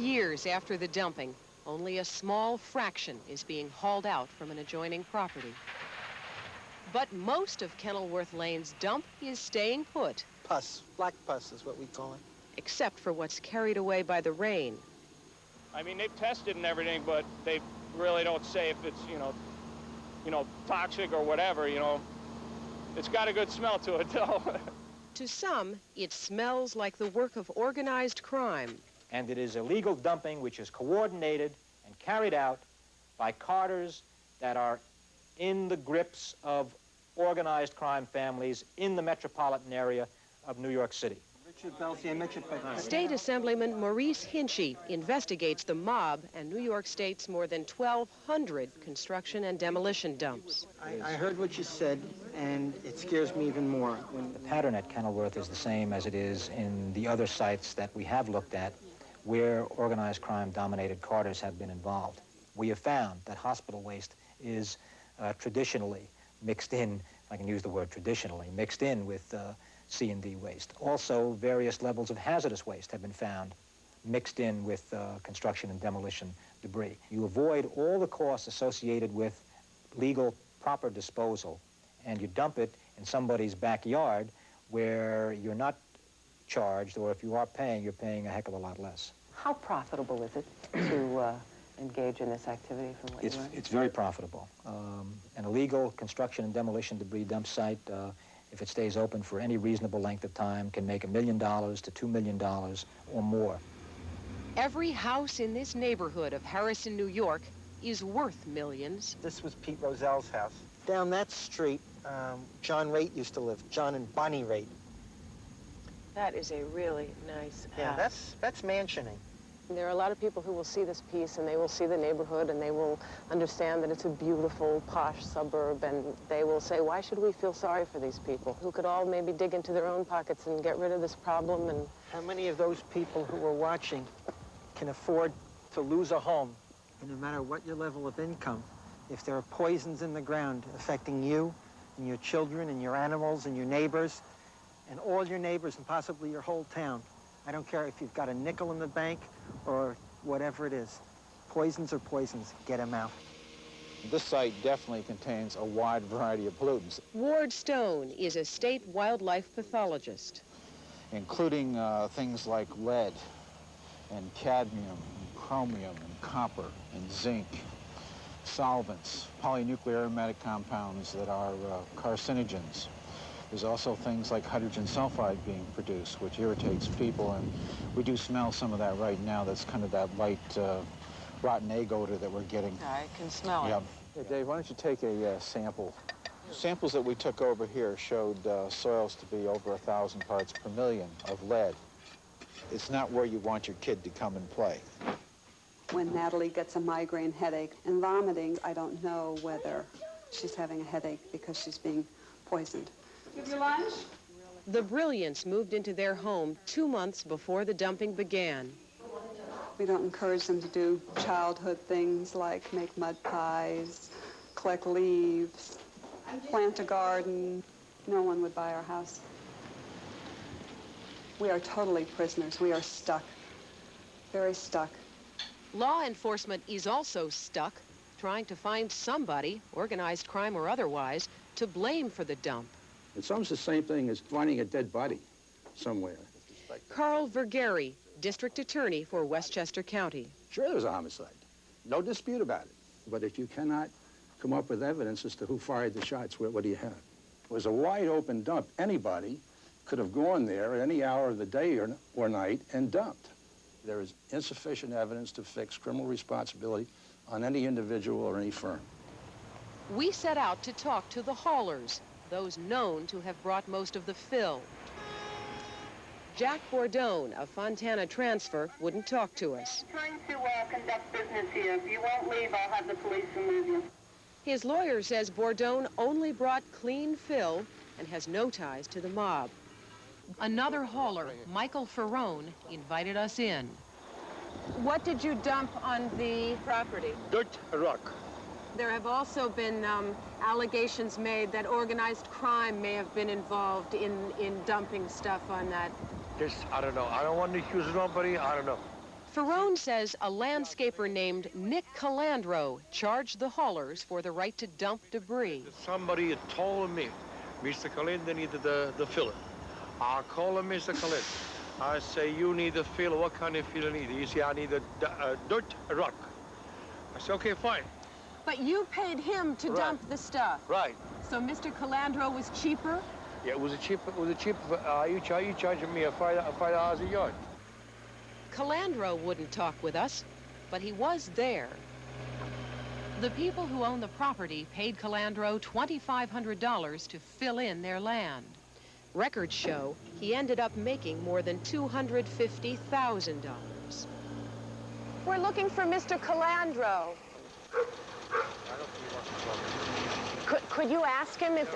years after the dumping, only a small fraction is being hauled out from an adjoining property. But most of Kenilworth Lane's dump is staying put. Pus, black pus is what we call it. Except for what's carried away by the rain. I mean, they've tested and everything, but they really don't say if it's, toxic or whatever, It's got a good smell to it, though. To some, it smells like the work of organized crime. And it is illegal dumping which is coordinated and carried out by carters that are in the grips of organized crime families in the metropolitan area of New York City. State Assemblyman Maurice Hinchey investigates the mob and New York State's more than 1,200 construction and demolition dumps. I heard what you said, and it scares me even more. The pattern at Kenilworth is the same as it is in the other sites that we have looked at where organized crime-dominated carters have been involved. We have found that hospital waste is traditionally mixed in, if I can use the word traditionally, mixed in with C&D waste. Also, various levels of hazardous waste have been found mixed in with construction and demolition debris. You avoid all the costs associated with legal, proper disposal, and you dump it in somebody's backyard where you're not charged, or if you are paying, you're paying a heck of a lot less. How profitable is it to engage in this activity from what you learned? It's very profitable. An illegal construction and demolition debris dump site, if it stays open for any reasonable length of time, can make $1 million to $2 million or more. Every house in this neighborhood of Harrison, New York, is worth millions. This was Pete Rozell's house. Down that street, John Raitt used to live, John and Bonnie Raitt. That is a really nice house. Yeah, that's mansioning. There are a lot of people who will see this piece and they will see the neighborhood and they will understand that it's a beautiful, posh suburb, and they will say, why should we feel sorry for these people who could all maybe dig into their own pockets and get rid of this problem? And how many of those people who are watching can afford to lose a home? And no matter what your level of income, if there are poisons in the ground affecting you and your children and your animals and your neighbors and all your neighbors and possibly your whole town, I don't care if you've got a nickel in the bank or whatever it is. Poisons are poisons. Get them out. This site definitely contains a wide variety of pollutants. Ward Stone is a state wildlife pathologist. Including things like lead and cadmium and chromium and copper and zinc, solvents, polynuclear aromatic compounds that are carcinogens. There's also things like hydrogen sulfide being produced, which irritates people, and we do smell some of that right now. That's kind of that light rotten egg odor that we're getting. I can smell it. Hey, Dave, why don't you take a sample? Samples that we took over here showed soils to be over 1,000 parts per million of lead. It's not where you want your kid to come and play. When Natalie gets a migraine headache and vomiting, I don't know whether she's having a headache because she's being poisoned. Give your lunch? The Brilliants moved into their home 2 months before the dumping began. We don't encourage them to do childhood things like make mud pies, collect leaves, plant a garden. No one would buy our house. We are totally prisoners. We are stuck, very stuck. Law enforcement is also stuck, trying to find somebody, organized crime or otherwise, to blame for the dump. It's almost the same thing as finding a dead body somewhere. Carl Vergeri, district attorney for Westchester County. Sure, there was a homicide. No dispute about it. But if you cannot come up with evidence as to who fired the shots, what do you have? It was a wide open dump. Anybody could have gone there at any hour of the day or night and dumped. There is insufficient evidence to fix criminal responsibility on any individual or any firm. We set out to talk to the haulers, those known to have brought most of the fill. Jack Bordone of Fontana Transfer wouldn't talk to us. I'm trying to conduct business here. If you won't leave, I'll have the police remove you. His lawyer says Bordone only brought clean fill and has no ties to the mob. Another hauler, Michael Ferrone, invited us in. What did you dump on the property? Dirt, rock. There have also been allegations made that organized crime may have been involved in dumping stuff on that. This, I don't know. I don't want to accuse nobody. I don't know. Ferrone says a landscaper named Nick Calandro charged the haulers for the right to dump debris. Somebody had told me, Mr. Calandro needed the filler. I call him Mr. Calandro. I say, you need a filler. What kind of filler need? He said, I need a dirt rock. I said, okay, fine. But you paid him to dump the stuff. Right. So Mr. Calandro was cheaper? Yeah, it was a cheaper. You charging me $5 a yard. Calandro wouldn't talk with us, but he was there. The people who own the property paid Calandro $2,500 to fill in their land. Records show he ended up making more than $250,000. We're looking for Mr. Calandro. Could you ask him if...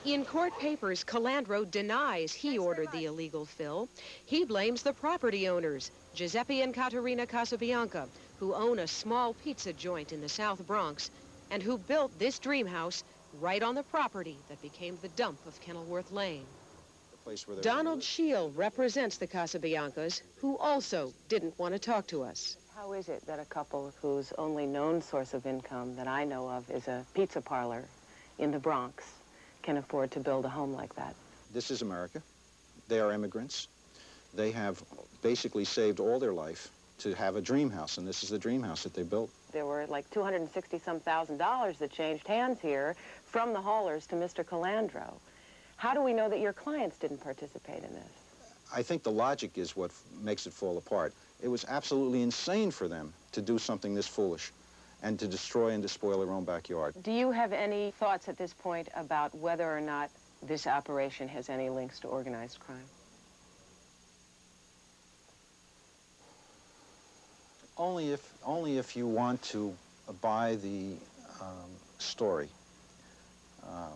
In court papers, Calandro denies he ordered the illegal fill. He blames the property owners, Giuseppe and Caterina Casabianca, who own a small pizza joint in the South Bronx and who built this dream house right on the property that became the dump of Kenilworth Lane. Donald Scheel represents the Casabiancas, who also didn't want to talk to us. How is it that a couple whose only known source of income that I know of is a pizza parlor in the Bronx can afford to build a home like that? This is America. They are immigrants. They have basically saved all their life to have a dream house, and this is the dream house that they built. There were like $260-some thousand that changed hands here from the haulers to Mr. Calandro. How do we know that your clients didn't participate in this? I think the logic is what makes it fall apart. It was absolutely insane for them to do something this foolish and to destroy and despoil their own backyard. Do you have any thoughts at this point about whether or not this operation has any links to organized crime? Only if you want to buy the story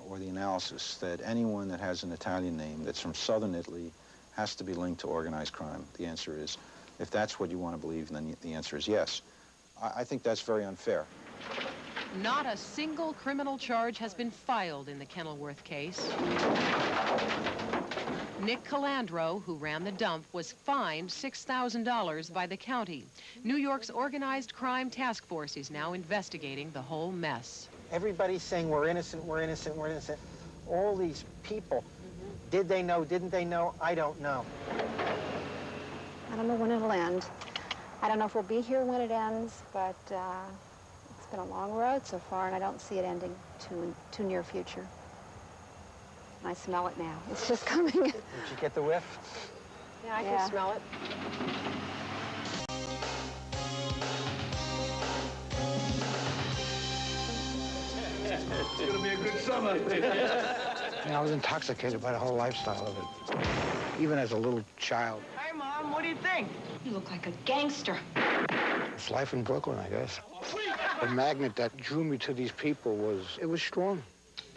or the analysis that anyone that has an Italian name that's from southern Italy has to be linked to organized crime. The answer is, if that's what you want to believe, then the answer is yes. I think that's very unfair. Not a single criminal charge has been filed in the Kenilworth case. Nick Calandro, who ran the dump, was fined $6,000 by the county. New York's Organized Crime Task Force is now investigating the whole mess. Everybody's saying we're innocent, we're innocent, we're innocent. All these people, did they know, didn't they know? I don't know. I don't know when it'll end. I don't know if we'll be here when it ends, but it's been a long road so far, and I don't see it ending too near future. I smell it now. It's just coming. Did you get the whiff? Yeah, I can smell it. It's going to be a good summer. I was intoxicated by the whole lifestyle of it, even as a little child. Hi, Mom. What do you think? You look like a gangster. It's life in Brooklyn, I guess. The magnet that drew me to these people was strong.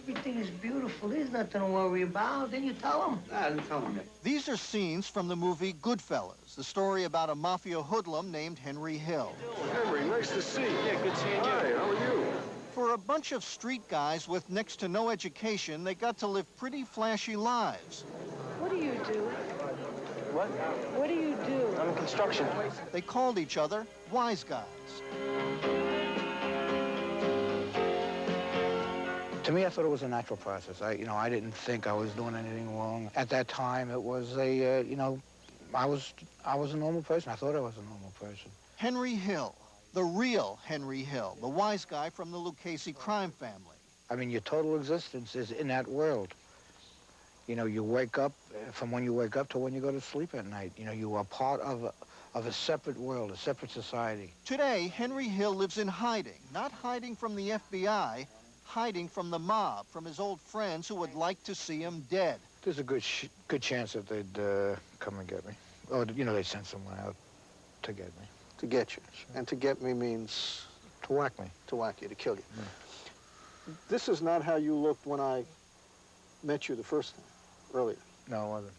Everything is beautiful. There's nothing to worry about. Didn't you tell him? I didn't tell him yet. These are scenes from the movie Goodfellas, the story about a mafia hoodlum named Henry Hill. Henry, nice to see you. Yeah, good seeing you. Hi, how are you? For a bunch of street guys with next to no education, they got to live pretty flashy lives. What do you do? What? What do you do? I'm in construction. They called each other wise guys. To me, I thought it was a natural process. I didn't think I was doing anything wrong. At that time, it was I was a normal person. I thought I was a normal person. Henry Hill, the real Henry Hill, the wise guy from the Lucchese crime family. I mean, your total existence is in that world. You wake up, from when you wake up to when you go to sleep at night. You are part of a separate world, a separate society. Today, Henry Hill lives in hiding, not hiding from the FBI, hiding from the mob, from his old friends who would like to see him dead. There's a good chance that they'd come and get me. Or, they'd send someone out to get me. To get you. Sure. And to get me means? To whack me. To whack you, to kill you. Yeah. This is not how you looked when I met you the first time, earlier. No, it wasn't.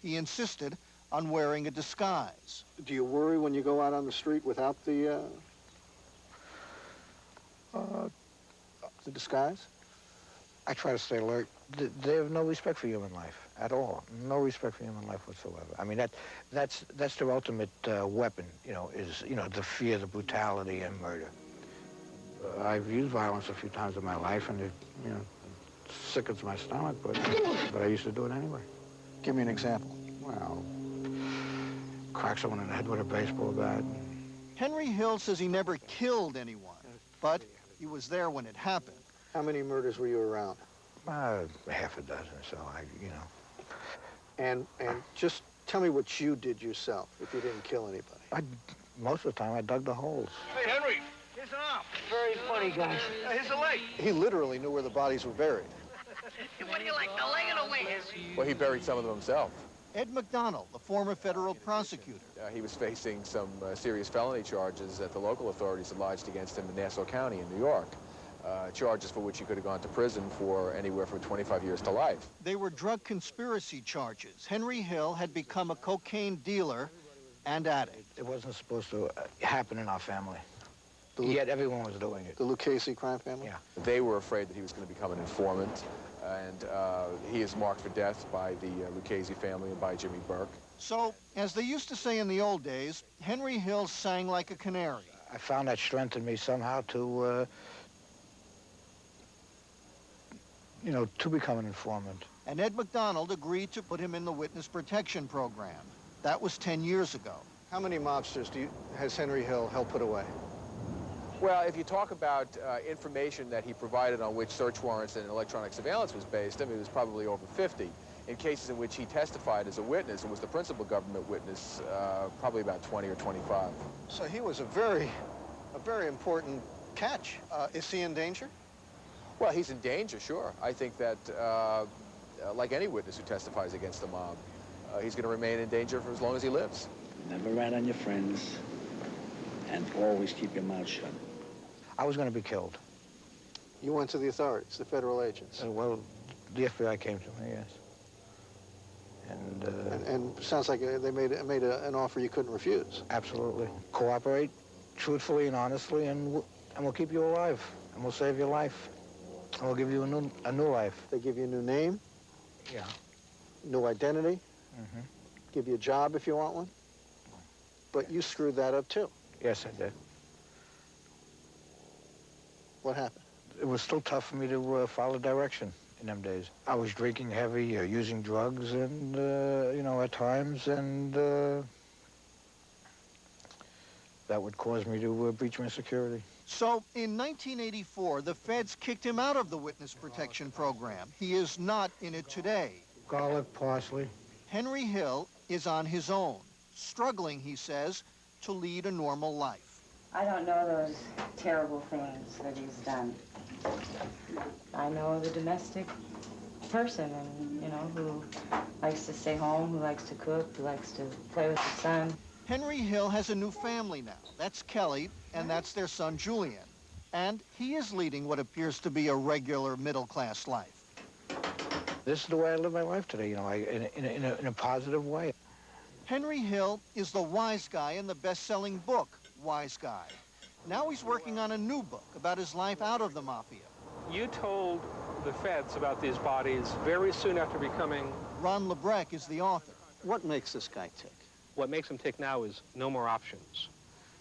He insisted on wearing a disguise. Do you worry when you go out on the street without the disguise? I try to stay alert. They have no respect for human life. at all. No respect for human life whatsoever. I mean, that's their ultimate weapon, is, the fear, the brutality, and murder. I've used violence a few times in my life, and it, sickens my stomach, but I used to do it anyway. Give me an example. Well, crack someone in the head with a baseball bat. Henry Hill says he never killed anyone, but he was there when it happened. How many murders were you around? Half a dozen, so And just tell me what you did yourself, if you didn't kill anybody. Most of the time, I dug the holes. Hey, Henry, here's an arm. Very funny, guys. Here's a leg. He literally knew where the bodies were buried. What do you like, the leg or the wings? Well, he buried some of them himself. Ed McDonald, the former federal prosecutor. He was facing some serious felony charges that the local authorities had lodged against him in Nassau County in New York. Charges for which he could have gone to prison for anywhere from 25 years to life. They were drug conspiracy charges. Henry Hill had become a cocaine dealer and addict. It wasn't supposed to happen in our family. Yet everyone was doing it. The Lucchese crime family? Yeah. They were afraid that he was going to become an informant, and he is marked for death by the Lucchese family and by Jimmy Burke. So, as they used to say in the old days, Henry Hill sang like a canary. I found that strength in me somehow to become an informant. And Ed McDonald agreed to put him in the witness protection program. That was 10 years ago. How many mobsters has Henry Hill helped put away? Well, if you talk about information that he provided on which search warrants and electronic surveillance was based, I mean, it was probably over 50. In cases in which he testified as a witness and was the principal government witness, probably about 20 or 25. So he was a very important catch. Is he in danger? Well, he's in danger, sure. I think that, like any witness who testifies against the mob, he's going to remain in danger for as long as he lives. Never rat on your friends, and always keep your mouth shut. I was going to be killed. You went to the authorities, the federal agents? Well, the FBI came to me, yes. And sounds like they made an offer you couldn't refuse. Absolutely. Cooperate truthfully and honestly, and we'll keep you alive, and we'll save your life. And we'll give you a new life. They give you a new name? Yeah. New identity? Mm-hmm. Give you a job if you want one? But you screwed that up, too. Yes, I did. What happened? It was still tough for me to follow direction in them days. I was drinking heavy, using drugs, and, at times, and that would cause me to breach my security. So, in 1984, the feds kicked him out of the witness protection program. He is not in it today. Garlic, parsley. Henry Hill is on his own, struggling, he says, to lead a normal life. I don't know those terrible things that he's done. I know the domestic person, and, who likes to stay home, who likes to cook, who likes to play with his son. Henry Hill has a new family now. That's Kelly, and that's their son, Julian. And he is leading what appears to be a regular middle-class life. This is the way I live my life today, in a positive way. Henry Hill is the wise guy in the best-selling book, Wise Guy. Now he's working on a new book about his life out of the mafia. You told the feds about these bodies very soon after becoming... Ron Lebrecht is the author. What makes this guy tick? What makes him tick now is no more options.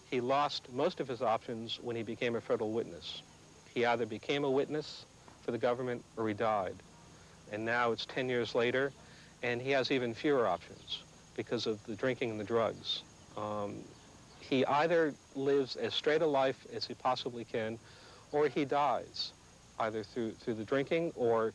He lost most of his options when he became a federal witness. He either became a witness for the government or he died. And now it's 10 years later, and he has even fewer options because of the drinking and the drugs. He either lives as straight a life as he possibly can, or he dies, either through the drinking or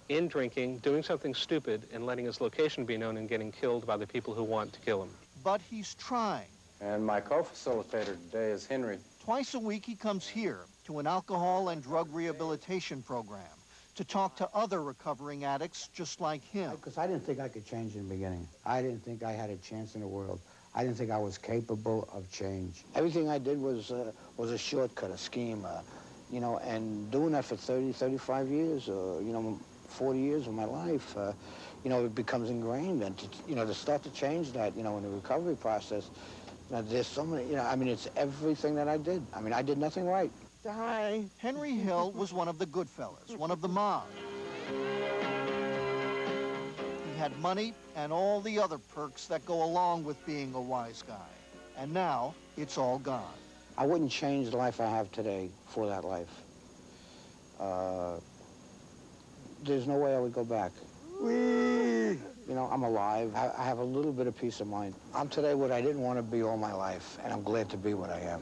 in drinking, doing something stupid and letting his location be known and getting killed by the people who want to kill him. But he's trying. And my co-facilitator today is Henry. Twice a week he comes here to an alcohol and drug rehabilitation program to talk to other recovering addicts just like him. Because I didn't think I could change in the beginning. I didn't think I had a chance in the world. I didn't think I was capable of change. Everything I did was a shortcut, a scheme, and doing that for 30, 35 years, 40 years of my life, it becomes ingrained. And, to start to change that, in the recovery process, there's so many, it's everything that I did. I did nothing right. Hi. Henry Hill was one of the Goodfellas, one of the mob. had money and all the other perks that go along with being a wise guy. And now, it's all gone. I wouldn't change the life I have today for that life. There's no way I would go back. You know, I'm alive. I have a little bit of peace of mind. I'm today what I didn't want to be all my life, and I'm glad to be what I am.